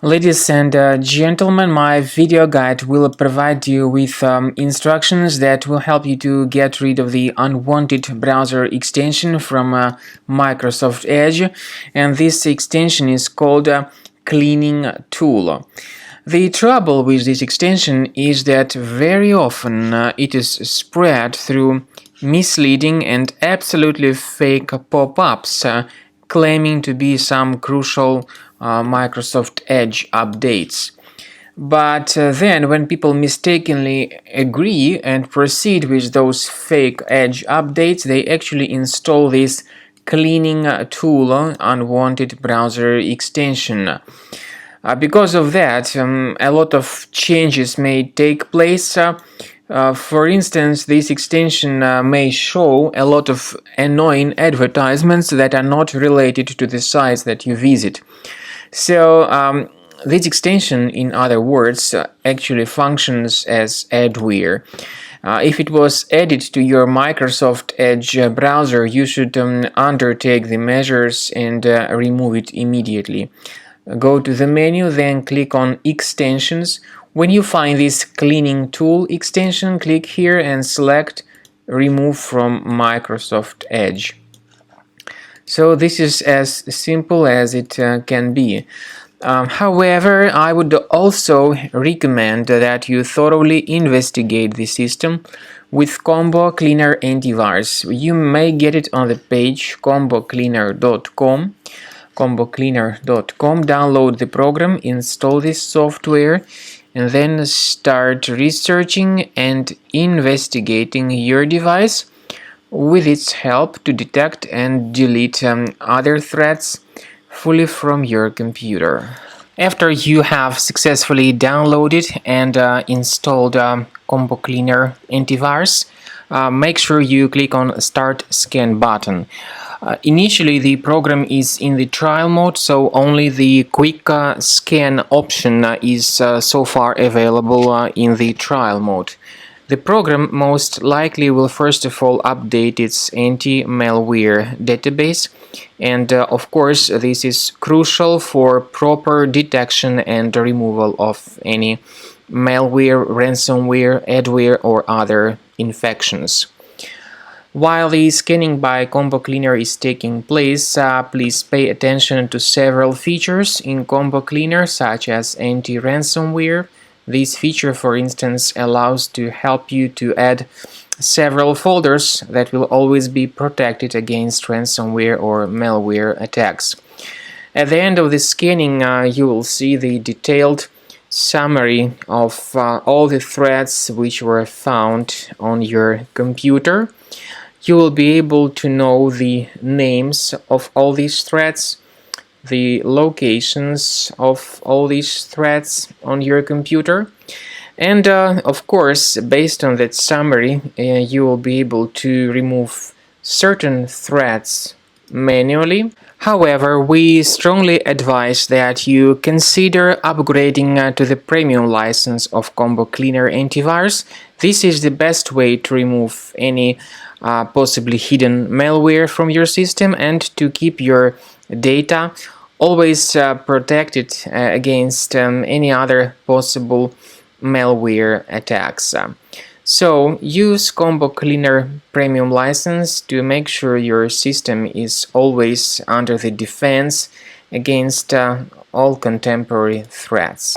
Ladies and gentlemen, my video guide will provide you with instructions that will help you to get rid of the unwanted browser extension from Microsoft Edge, and this extension is called Cleaning Tool. The trouble with this extension is that very often it is spread through misleading and absolutely fake pop-ups claiming to be some crucial Microsoft Edge updates. But then when people mistakenly agree and proceed with those fake Edge updates, they actually install this cleaning tool unwanted browser extension. Because of that, a lot of changes may take place. For instance, this extension may show a lot of annoying advertisements that are not related to the sites that you visit. So this extension, in other words, actually functions as adware. If it was added to your Microsoft Edge browser, you should undertake the measures and remove it immediately. Go to the menu, then click on Extensions. When you find this Cleaning Tool extension, click here and select Remove from Microsoft Edge. So this is as simple as it can be. However, I would also recommend that you thoroughly investigate the system with Combo Cleaner Antivirus. You may get it on the page combocleaner.com. Download the program, install this software, and then start researching and investigating your device with its help to detect and delete other threats fully from your computer. After you have successfully downloaded and installed Combo Cleaner Antivirus, make sure you click on Start Scan button. Initially, the program is in the trial mode, so only the quick scan option is so far available in the trial mode. The program most likely will first of all update its anti-malware database, and of course this is crucial for proper detection and removal of any malware, ransomware, adware or other infections. While the scanning by Combo Cleaner is taking place, please pay attention to several features in Combo Cleaner, such as anti-ransomware. This feature, for instance, allows to help you to add several folders that will always be protected against ransomware or malware attacks. At the end of the scanning, you will see the detailed summary of all the threats which were found on your computer. You will be able to know the names of all these threats, the locations of all these threats on your computer, and of course, based on that summary, you will be able to remove certain threats manually. However, we strongly advise that you consider upgrading to the premium license of Combo Cleaner Antivirus. This is the best way to remove any possibly hidden malware from your system and to keep your data always protected against any other possible malware attacks. So use Combo Cleaner Premium license to make sure your system is always under the defense against all contemporary threats.